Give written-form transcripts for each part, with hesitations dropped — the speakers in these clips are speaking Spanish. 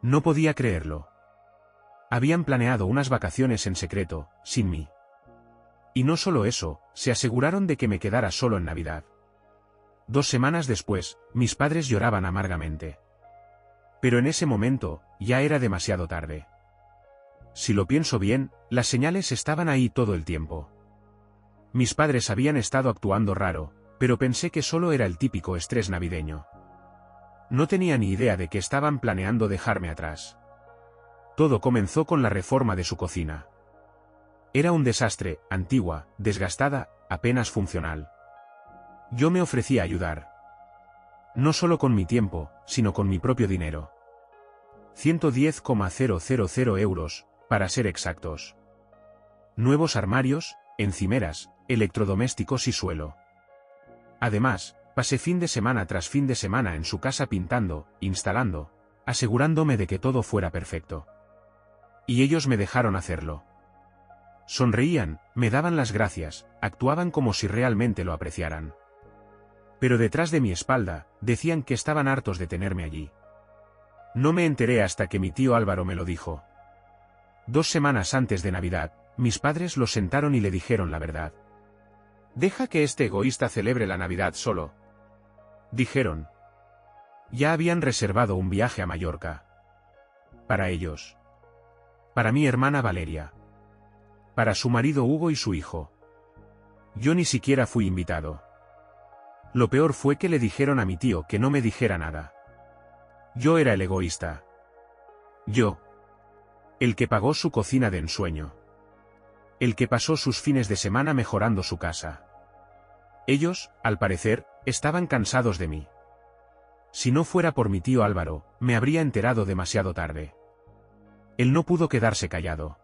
No podía creerlo. Habían planeado unas vacaciones en secreto, sin mí. Y no solo eso, se aseguraron de que me quedara solo en Navidad. 2 semanas después, mis padres lloraban amargamente. Pero en ese momento, ya era demasiado tarde. Si lo pienso bien, las señales estaban ahí todo el tiempo. Mis padres habían estado actuando raro, pero pensé que solo era el típico estrés navideño. No tenía ni idea de que estaban planeando dejarme atrás. Todo comenzó con la reforma de su cocina. Era un desastre, antigua, desgastada, apenas funcional. Yo me ofrecí a ayudar. No solo con mi tiempo, sino con mi propio dinero. 110,000 euros, para ser exactos. Nuevos armarios, encimeras, electrodomésticos y suelo. Además, pasé fin de semana tras fin de semana en su casa pintando, instalando, asegurándome de que todo fuera perfecto. Y ellos me dejaron hacerlo. Sonreían, me daban las gracias, actuaban como si realmente lo apreciaran. Pero detrás de mi espalda, decían que estaban hartos de tenerme allí. No me enteré hasta que mi tío Álvaro me lo dijo. 2 semanas antes de Navidad, mis padres lo sentaron y le dijeron la verdad. «Deja que este egoísta celebre la Navidad solo», dijeron. Ya habían reservado un viaje a Mallorca. Para ellos. Para mi hermana Valeria. Para su marido Hugo y su hijo. Yo ni siquiera fui invitado. Lo peor fue que le dijeron a mi tío que no me dijera nada. Yo era el egoísta. Yo. El que pagó su cocina de ensueño. El que pasó sus fines de semana mejorando su casa. Ellos, al parecer, estaban cansados de mí. Si no fuera por mi tío Álvaro, me habría enterado demasiado tarde. Él no pudo quedarse callado.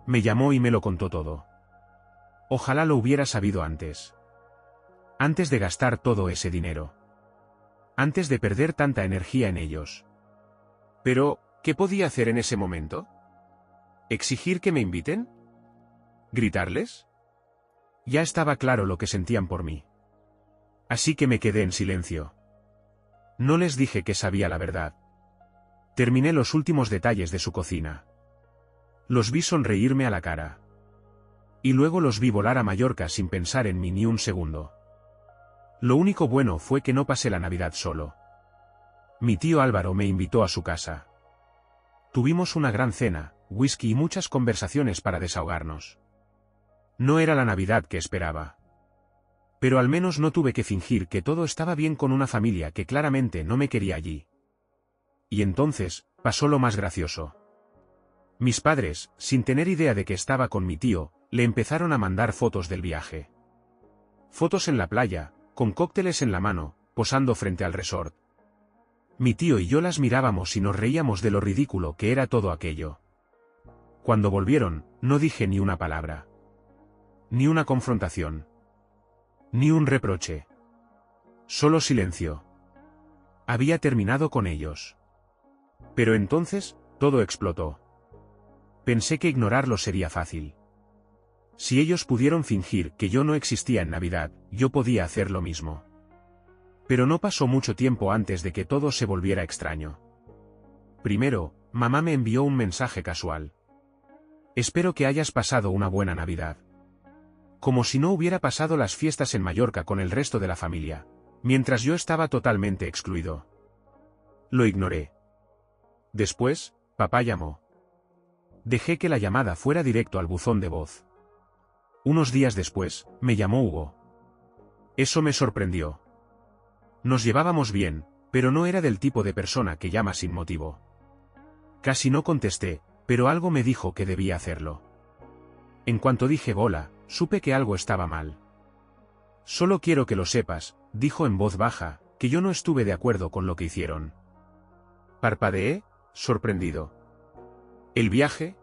Me llamó y me lo contó todo. Ojalá lo hubiera sabido antes. Antes de gastar todo ese dinero. Antes de perder tanta energía en ellos. Pero, ¿qué podía hacer en ese momento? ¿Exigir que me inviten? ¿Gritarles? Ya estaba claro lo que sentían por mí. Así que me quedé en silencio. No les dije que sabía la verdad. Terminé los últimos detalles de su cocina. Los vi sonreírme a la cara. Y luego los vi volar a Mallorca sin pensar en mí ni un segundo. Lo único bueno fue que no pasé la Navidad solo. Mi tío Álvaro me invitó a su casa. Tuvimos una gran cena, whisky y muchas conversaciones para desahogarnos. No era la Navidad que esperaba. Pero al menos no tuve que fingir que todo estaba bien con una familia que claramente no me quería allí. Y entonces, pasó lo más gracioso. Mis padres, sin tener idea de que estaba con mi tío, le empezaron a mandar fotos del viaje. Fotos en la playa, con cócteles en la mano, posando frente al resort. Mi tío y yo las mirábamos y nos reíamos de lo ridículo que era todo aquello. Cuando volvieron, no dije ni una palabra. Ni una confrontación. Ni un reproche. Solo silencio. Había terminado con ellos. Pero entonces, todo explotó. Pensé que ignorarlo sería fácil. Si ellos pudieron fingir que yo no existía en Navidad, yo podía hacer lo mismo. Pero no pasó mucho tiempo antes de que todo se volviera extraño. Primero, mamá me envió un mensaje casual. Espero que hayas pasado una buena Navidad. Como si no hubiera pasado las fiestas en Mallorca con el resto de la familia, mientras yo estaba totalmente excluido. Lo ignoré. Después, papá llamó. Dejé que la llamada fuera directo al buzón de voz. Unos días después, me llamó Hugo. Eso me sorprendió. Nos llevábamos bien, pero no era del tipo de persona que llama sin motivo. Casi no contesté, pero algo me dijo que debía hacerlo. En cuanto dije hola, supe que algo estaba mal. Solo quiero que lo sepas, dijo en voz baja, que yo no estuve de acuerdo con lo que hicieron. Parpadeé, sorprendido. ¿El viaje?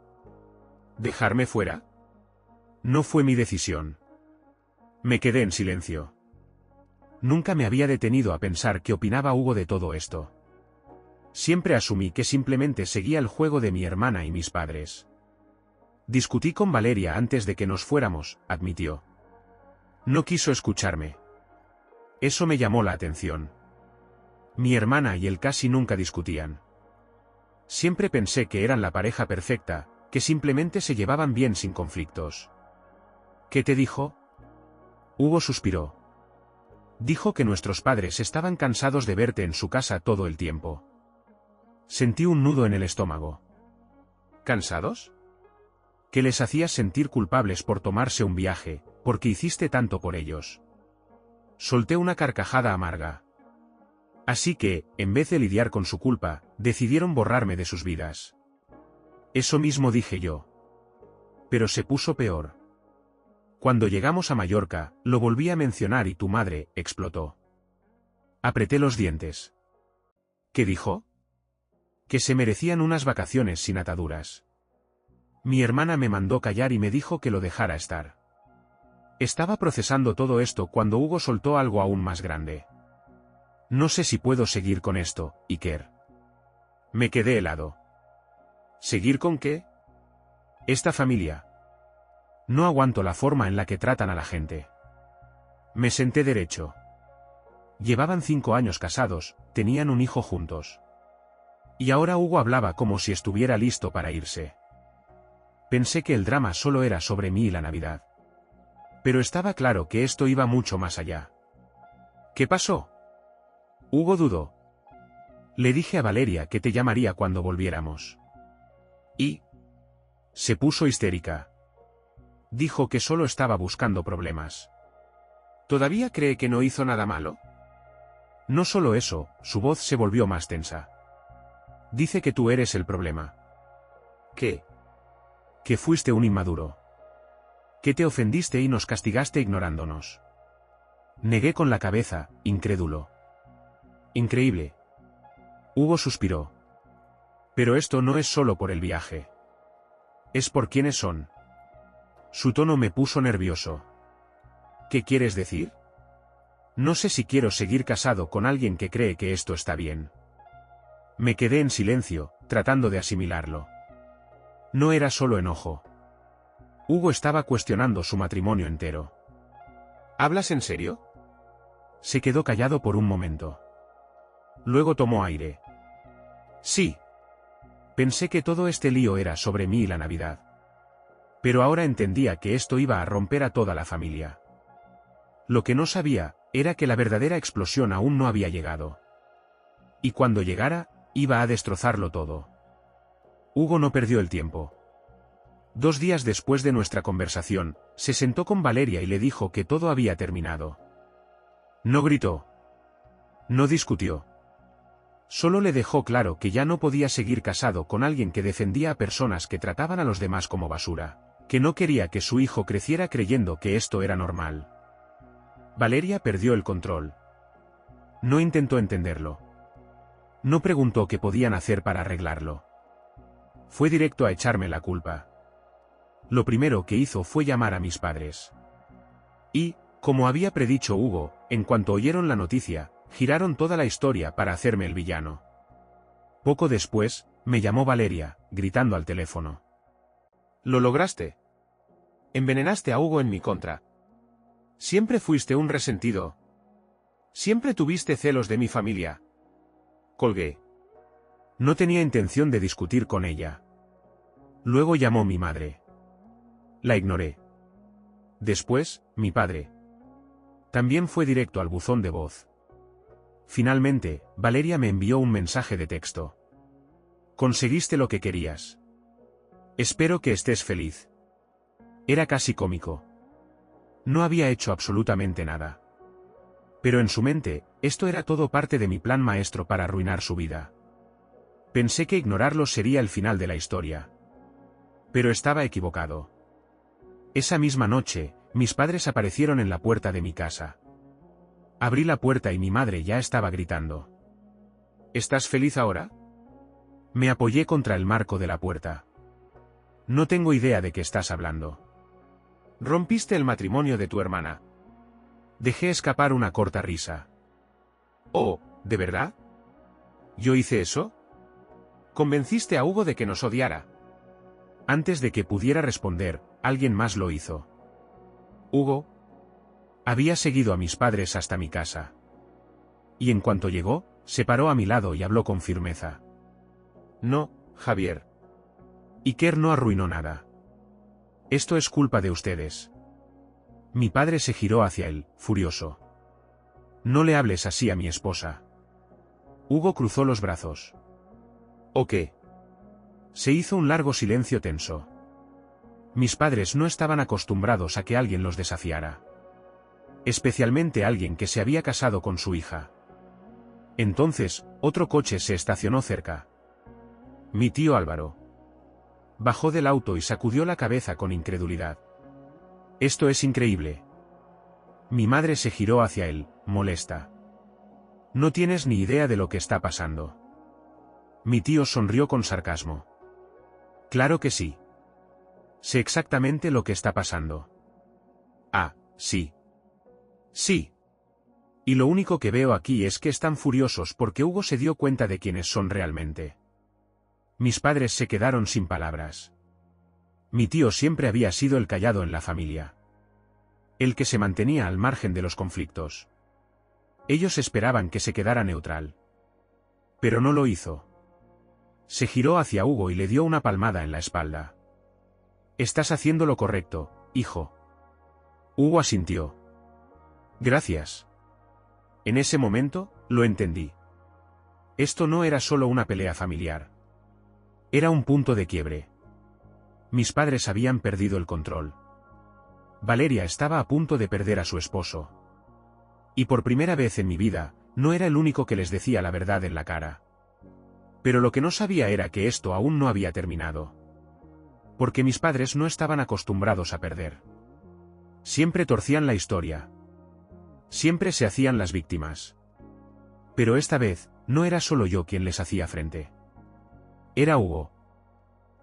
¿Dejarme fuera? No fue mi decisión. Me quedé en silencio. Nunca me había detenido a pensar qué opinaba Hugo de todo esto. Siempre asumí que simplemente seguía el juego de mi hermana y mis padres. Discutí con Valeria antes de que nos fuéramos, admitió. No quiso escucharme. Eso me llamó la atención. Mi hermana y él casi nunca discutían. Siempre pensé que eran la pareja perfecta, que simplemente se llevaban bien sin conflictos. ¿Qué te dijo? Hugo suspiró. Dijo que nuestros padres estaban cansados de verte en su casa todo el tiempo. Sentí un nudo en el estómago. ¿Cansados? Que les hacías sentir culpables por tomarse un viaje, porque hiciste tanto por ellos. Solté una carcajada amarga. Así que, en vez de lidiar con su culpa, decidieron borrarme de sus vidas. Eso mismo dije yo. Pero se puso peor. Cuando llegamos a Mallorca, lo volví a mencionar y tu madre explotó. Apreté los dientes. ¿Qué dijo? Que se merecían unas vacaciones sin ataduras. Mi hermana me mandó callar y me dijo que lo dejara estar. Estaba procesando todo esto cuando Hugo soltó algo aún más grande. No sé si puedo seguir con esto, Iker. Me quedé helado. ¿Seguir con qué? Esta familia. No aguanto la forma en la que tratan a la gente. Me senté derecho. Llevaban 5 años casados, tenían un hijo juntos. Y ahora Hugo hablaba como si estuviera listo para irse. Pensé que el drama solo era sobre mí y la Navidad. Pero estaba claro que esto iba mucho más allá. ¿Qué pasó? Hugo dudó. Le dije a Valeria que te llamaría cuando volviéramos. ¿Y? Se puso histérica. Dijo que solo estaba buscando problemas. ¿Todavía cree que no hizo nada malo? No solo eso, su voz se volvió más tensa. Dice que tú eres el problema. ¿Qué? Que fuiste un inmaduro. Que te ofendiste y nos castigaste ignorándonos. Negué con la cabeza, incrédulo. Increíble. Hugo suspiró. Pero esto no es solo por el viaje. Es por quiénes son. Su tono me puso nervioso. ¿Qué quieres decir? No sé si quiero seguir casado con alguien que cree que esto está bien. Me quedé en silencio, tratando de asimilarlo. No era solo enojo. Hugo estaba cuestionando su matrimonio entero. ¿Hablas en serio? Se quedó callado por un momento. Luego tomó aire. Sí. Pensé que todo este lío era sobre mí y la Navidad. Pero ahora entendía que esto iba a romper a toda la familia. Lo que no sabía, era que la verdadera explosión aún no había llegado. Y cuando llegara, iba a destrozarlo todo. Hugo no perdió el tiempo. 2 días después de nuestra conversación, se sentó con Valeria y le dijo que todo había terminado. No gritó. No discutió. Solo le dejó claro que ya no podía seguir casado con alguien que defendía a personas que trataban a los demás como basura, que no quería que su hijo creciera creyendo que esto era normal. Valeria perdió el control. No intentó entenderlo. No preguntó qué podían hacer para arreglarlo. Fue directo a echarme la culpa. Lo primero que hizo fue llamar a mis padres. Y, como había predicho Hugo, en cuanto oyeron la noticia, giraron toda la historia para hacerme el villano. Poco después, me llamó Valeria, gritando al teléfono. «Lo lograste. Envenenaste a Hugo en mi contra. Siempre fuiste un resentido. Siempre tuviste celos de mi familia». Colgué. No tenía intención de discutir con ella. Luego llamó mi madre. La ignoré. Después, mi padre. También fue directo al buzón de voz. Finalmente, Valeria me envió un mensaje de texto. Conseguiste lo que querías. Espero que estés feliz. Era casi cómico. No había hecho absolutamente nada. Pero en su mente, esto era todo parte de mi plan maestro para arruinar su vida. Pensé que ignorarlo sería el final de la historia. Pero estaba equivocado. Esa misma noche, mis padres aparecieron en la puerta de mi casa. Abrí la puerta y mi madre ya estaba gritando. ¿Estás feliz ahora? Me apoyé contra el marco de la puerta. No tengo idea de qué estás hablando. Rompiste el matrimonio de tu hermana. Dejé escapar una corta risa. Oh, ¿de verdad? ¿Yo hice eso? Convenciste a Hugo de que nos odiara. Antes de que pudiera responder, alguien más lo hizo. Hugo había seguido a mis padres hasta mi casa. Y en cuanto llegó, se paró a mi lado y habló con firmeza. No, Javier. Iker no arruinó nada. Esto es culpa de ustedes. Mi padre se giró hacia él, furioso. No le hables así a mi esposa. Hugo cruzó los brazos. ¿O qué? Se hizo un largo silencio tenso. Mis padres no estaban acostumbrados a que alguien los desafiara. Especialmente alguien que se había casado con su hija. Entonces, otro coche se estacionó cerca. Mi tío Álvaro. Bajó del auto y sacudió la cabeza con incredulidad. Esto es increíble. Mi madre se giró hacia él, molesta. No tienes ni idea de lo que está pasando. Mi tío sonrió con sarcasmo. Claro que sí. Sé exactamente lo que está pasando. Ah, sí. Sí. Y lo único que veo aquí es que están furiosos porque Hugo se dio cuenta de quiénes son realmente. Mis padres se quedaron sin palabras. Mi tío siempre había sido el callado en la familia. El que se mantenía al margen de los conflictos. Ellos esperaban que se quedara neutral. Pero no lo hizo. Se giró hacia Hugo y le dio una palmada en la espalda. Estás haciendo lo correcto, hijo. Hugo asintió. Gracias. En ese momento, lo entendí. Esto no era solo una pelea familiar. Era un punto de quiebre. Mis padres habían perdido el control. Valeria estaba a punto de perder a su esposo. Y por primera vez en mi vida, no era el único que les decía la verdad en la cara. Pero lo que no sabía era que esto aún no había terminado. Porque mis padres no estaban acostumbrados a perder. Siempre torcían la historia. Siempre se hacían las víctimas. Pero esta vez, no era solo yo quien les hacía frente. Era Hugo.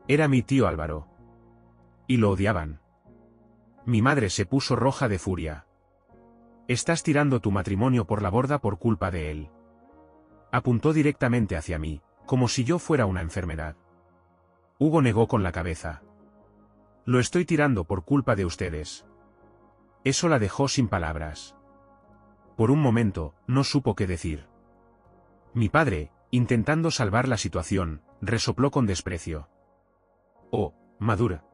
Era mi tío Álvaro. Y lo odiaban. Mi madre se puso roja de furia. Estás tirando tu matrimonio por la borda por culpa de él. Apuntó directamente hacia mí, como si yo fuera una enfermedad. Hugo negó con la cabeza. Lo estoy tirando por culpa de ustedes. Eso la dejó sin palabras. Por un momento, no supo qué decir. Mi padre, intentando salvar la situación, resopló con desprecio. Oh, madura.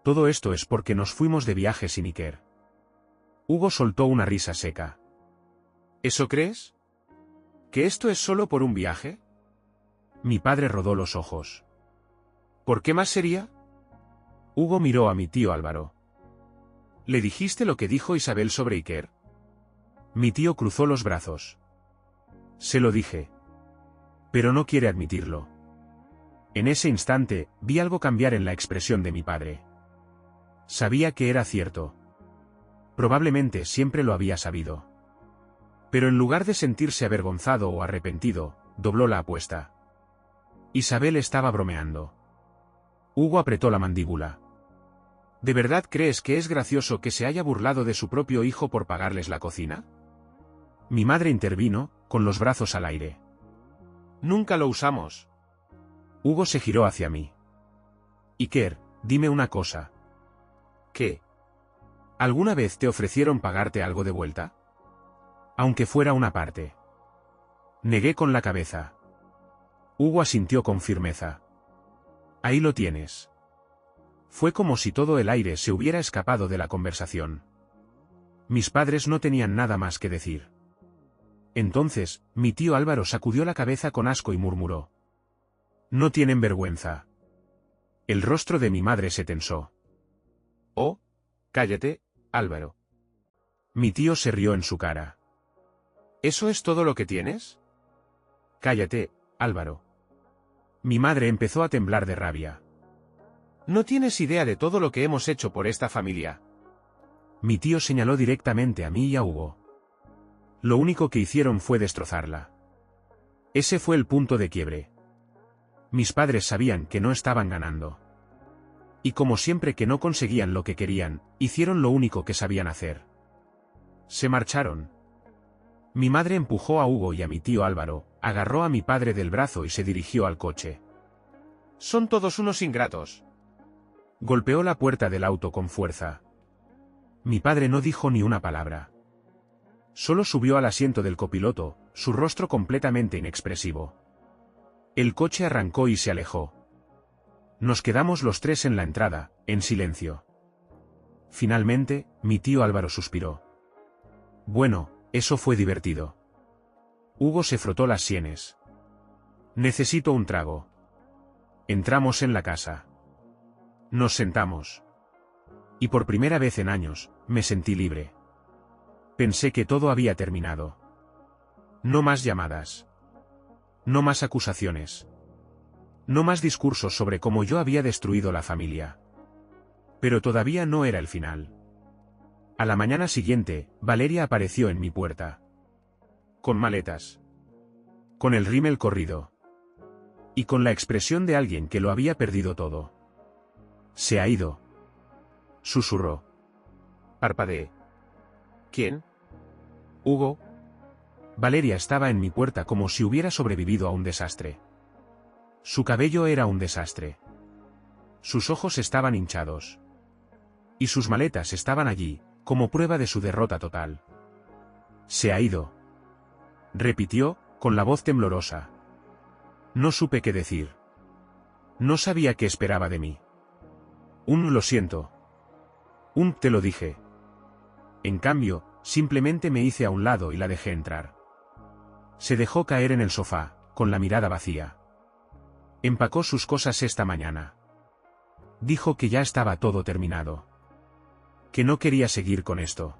Todo esto es porque nos fuimos de viaje sin Iker. Hugo soltó una risa seca. ¿Eso crees? ¿Que esto es solo por un viaje? Mi padre rodó los ojos. ¿Por qué más sería? Hugo miró a mi tío Álvaro. ¿Le dijiste lo que dijo Isabel sobre Iker? Mi tío cruzó los brazos. Se lo dije. Pero no quiere admitirlo. En ese instante, vi algo cambiar en la expresión de mi padre. Sabía que era cierto. Probablemente siempre lo había sabido. Pero en lugar de sentirse avergonzado o arrepentido, dobló la apuesta. Isabel estaba bromeando. Hugo apretó la mandíbula. ¿De verdad crees que es gracioso que se haya burlado de su propio hijo por pagarles la cocina? Mi madre intervino, con los brazos al aire. Nunca lo usamos. Hugo se giró hacia mí. Iker, dime una cosa. ¿Qué? ¿Alguna vez te ofrecieron pagarte algo de vuelta? Aunque fuera una parte. Negué con la cabeza. Hugo asintió con firmeza. Ahí lo tienes. Fue como si todo el aire se hubiera escapado de la conversación. Mis padres no tenían nada más que decir. Entonces, mi tío Álvaro sacudió la cabeza con asco y murmuró. No tienen vergüenza. El rostro de mi madre se tensó. Oh, cállate, Álvaro. Mi tío se rió en su cara. ¿Eso es todo lo que tienes? Cállate, Álvaro. Mi madre empezó a temblar de rabia. No tienes idea de todo lo que hemos hecho por esta familia. Mi tío señaló directamente a mí y a Hugo. Lo único que hicieron fue destrozarla. Ese fue el punto de quiebre. Mis padres sabían que no estaban ganando. Y como siempre que no conseguían lo que querían, hicieron lo único que sabían hacer. Se marcharon. Mi madre empujó a Hugo y a mi tío Álvaro, agarró a mi padre del brazo y se dirigió al coche. Son todos unos ingratos. Golpeó la puerta del auto con fuerza. Mi padre no dijo ni una palabra. Solo subió al asiento del copiloto, su rostro completamente inexpresivo. El coche arrancó y se alejó. Nos quedamos los tres en la entrada, en silencio. Finalmente, mi tío Álvaro suspiró. Bueno, eso fue divertido. Hugo se frotó las sienes. Necesito un trago. Entramos en la casa. Nos sentamos. Y por primera vez en años, me sentí libre. Pensé que todo había terminado. No más llamadas. No más acusaciones. No más discursos sobre cómo yo había destruido la familia. Pero todavía no era el final. A la mañana siguiente, Valeria apareció en mi puerta. Con maletas. Con el rímel corrido. Y con la expresión de alguien que lo había perdido todo. Se ha ido. Susurró. Parpadeé. ¿Quién? Hugo. Valeria estaba en mi puerta como si hubiera sobrevivido a un desastre. Su cabello era un desastre. Sus ojos estaban hinchados. Y sus maletas estaban allí, como prueba de su derrota total. Se ha ido. Repitió, con la voz temblorosa. No supe qué decir. No sabía qué esperaba de mí. Lo siento. Te lo dije. En cambio, simplemente me hice a un lado y la dejé entrar. Se dejó caer en el sofá, con la mirada vacía. Empacó sus cosas esta mañana. Dijo que ya estaba todo terminado. Que no quería seguir con esto.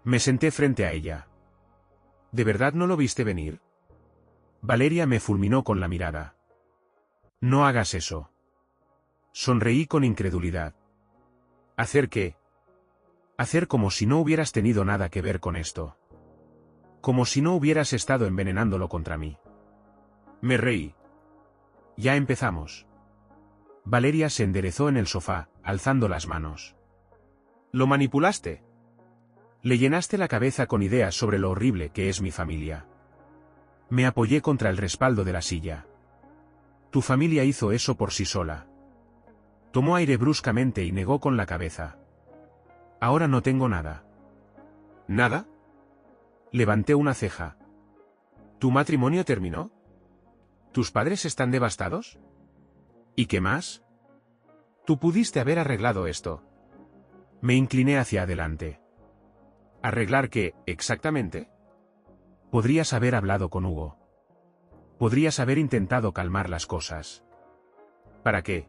Me senté frente a ella. ¿De verdad no lo viste venir? Valeria me fulminó con la mirada. No hagas eso. Sonreí con incredulidad. ¿Hacer qué? Hacer como si no hubieras tenido nada que ver con esto. Como si no hubieras estado envenenándolo contra mí. Me reí. Ya empezamos. Valeria se enderezó en el sofá, alzando las manos. ¿Lo manipulaste? Le llenaste la cabeza con ideas sobre lo horrible que es mi familia. Me apoyé contra el respaldo de la silla. Tu familia hizo eso por sí sola. Tomó aire bruscamente y negó con la cabeza. Ahora no tengo nada. ¿Nada? Levanté una ceja. ¿Tu matrimonio terminó? ¿Tus padres están devastados? ¿Y qué más? Tú pudiste haber arreglado esto. Me incliné hacia adelante. ¿Arreglar qué, exactamente? Podrías haber hablado con Hugo. Podrías haber intentado calmar las cosas. ¿Para qué?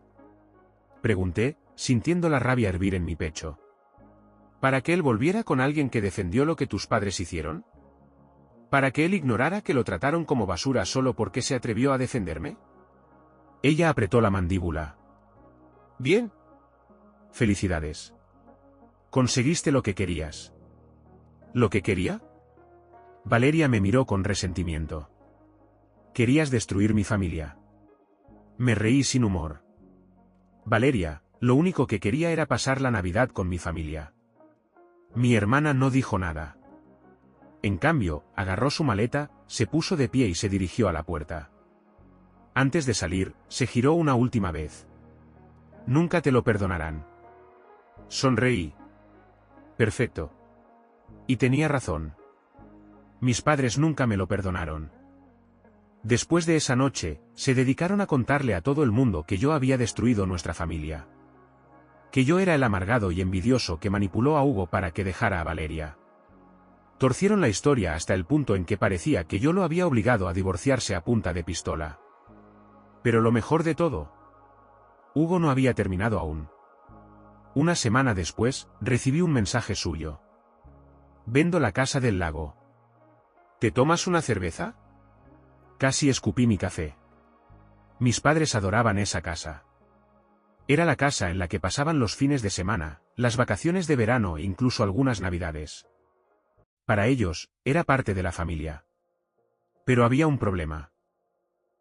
Pregunté, sintiendo la rabia hervir en mi pecho. ¿Para que él volviera con alguien que defendió lo que tus padres hicieron? ¿Para que él ignorara que lo trataron como basura solo porque se atrevió a defenderme? Ella apretó la mandíbula. Bien. Felicidades. Conseguiste lo que querías. ¿Lo que quería? Valeria me miró con resentimiento. Querías destruir mi familia. Me reí sin humor. Valeria, lo único que quería era pasar la Navidad con mi familia. Mi hermana no dijo nada. En cambio, agarró su maleta, se puso de pie y se dirigió a la puerta. Antes de salir, se giró una última vez. Nunca te lo perdonarán. Sonreí. Perfecto. Y tenía razón. Mis padres nunca me lo perdonaron. Después de esa noche, se dedicaron a contarle a todo el mundo que yo había destruido nuestra familia. Que yo era el amargado y envidioso que manipuló a Hugo para que dejara a Valeria. Torcieron la historia hasta el punto en que parecía que yo lo había obligado a divorciarse a punta de pistola. Pero lo mejor de todo, Hugo no había terminado aún. Una semana después, recibí un mensaje suyo. Vendo la casa del lago. ¿Te tomas una cerveza? Casi escupí mi café. Mis padres adoraban esa casa. Era la casa en la que pasaban los fines de semana, las vacaciones de verano e incluso algunas navidades. Para ellos, era parte de la familia. Pero había un problema.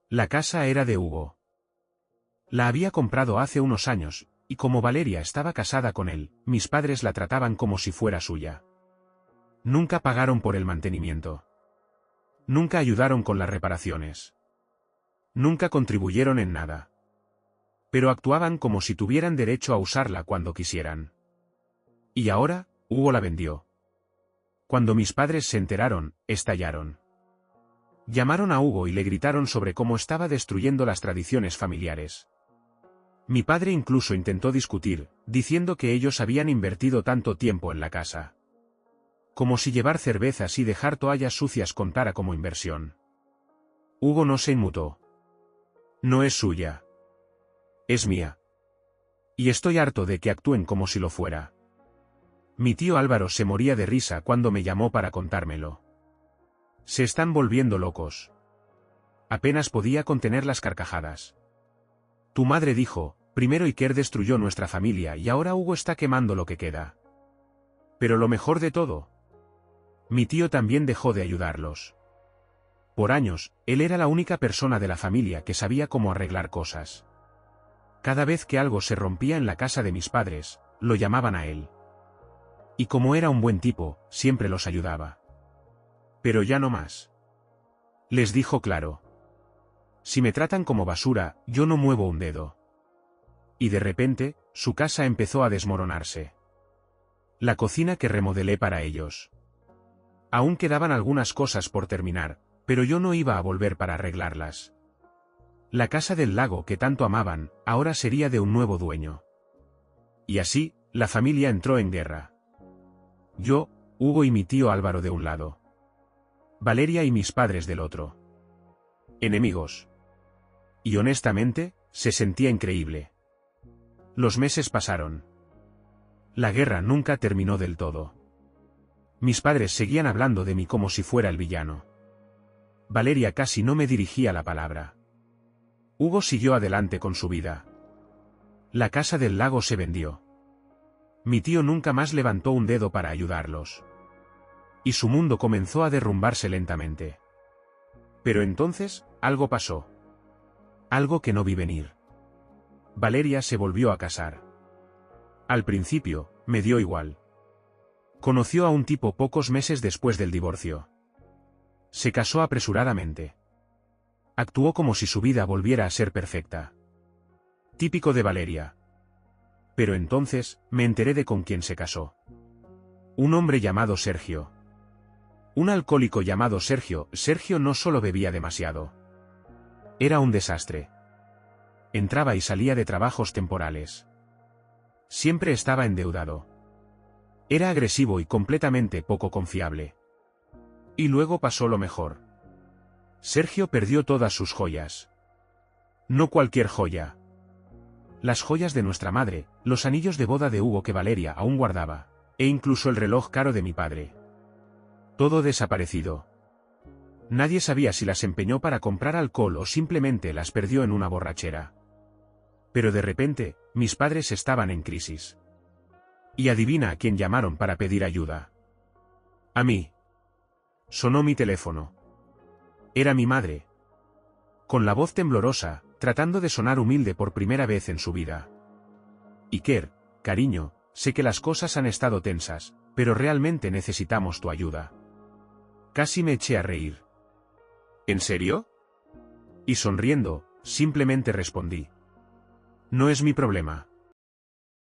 La casa era de Hugo. La había comprado hace unos años, y como Valeria estaba casada con él, mis padres la trataban como si fuera suya. Nunca pagaron por el mantenimiento. Nunca ayudaron con las reparaciones. Nunca contribuyeron en nada. Pero actuaban como si tuvieran derecho a usarla cuando quisieran. Y ahora, Hugo la vendió. Cuando mis padres se enteraron, estallaron. Llamaron a Hugo y le gritaron sobre cómo estaba destruyendo las tradiciones familiares. Mi padre incluso intentó discutir, diciendo que ellos habían invertido tanto tiempo en la casa. Como si llevar cervezas y dejar toallas sucias contara como inversión. Hugo no se inmutó. No es suya. Es mía. Y estoy harto de que actúen como si lo fuera. Mi tío Álvaro se moría de risa cuando me llamó para contármelo. Se están volviendo locos. Apenas podía contener las carcajadas. Tu madre dijo, primero Iker destruyó nuestra familia y ahora Hugo está quemando lo que queda. Pero lo mejor de todo. Mi tío también dejó de ayudarlos. Por años, él era la única persona de la familia que sabía cómo arreglar cosas. Cada vez que algo se rompía en la casa de mis padres, lo llamaban a él. Y como era un buen tipo, siempre los ayudaba. Pero ya no más. Les dijo claro. Si me tratan como basura, yo no muevo un dedo. Y de repente, su casa empezó a desmoronarse. La cocina que remodelé para ellos. Aún quedaban algunas cosas por terminar, pero yo no iba a volver para arreglarlas. La casa del lago que tanto amaban, ahora sería de un nuevo dueño. Y así, la familia entró en guerra. Yo, Hugo y mi tío Álvaro de un lado. Valeria y mis padres del otro. Enemigos. Y honestamente, se sentía increíble. Los meses pasaron. La guerra nunca terminó del todo. Mis padres seguían hablando de mí como si fuera el villano. Valeria casi no me dirigía la palabra. Hugo siguió adelante con su vida. La casa del lago se vendió. Mi tío nunca más levantó un dedo para ayudarlos. Y su mundo comenzó a derrumbarse lentamente. Pero entonces, algo pasó. Algo que no vi venir. Valeria se volvió a casar. Al principio, me dio igual. Conoció a un tipo pocos meses después del divorcio. Se casó apresuradamente. Actuó como si su vida volviera a ser perfecta. Típico de Valeria. Pero entonces, me enteré de con quién se casó. Un hombre llamado Sergio. Un alcohólico llamado Sergio. Sergio no solo bebía demasiado. Era un desastre. Entraba y salía de trabajos temporales. Siempre estaba endeudado. Era agresivo y completamente poco confiable. Y luego pasó lo mejor. Sergio perdió todas sus joyas. No cualquier joya. Las joyas de nuestra madre, los anillos de boda de Hugo que Valeria aún guardaba, e incluso el reloj caro de mi padre. Todo desaparecido. Nadie sabía si las empeñó para comprar alcohol o simplemente las perdió en una borrachera. Pero de repente, mis padres estaban en crisis. Y adivina a quién llamaron para pedir ayuda. A mí. Sonó mi teléfono. Era mi madre. Con la voz temblorosa, tratando de sonar humilde por primera vez en su vida. Iker, cariño, sé que las cosas han estado tensas, pero realmente necesitamos tu ayuda. Casi me eché a reír. ¿En serio? Y sonriendo, simplemente respondí. No es mi problema.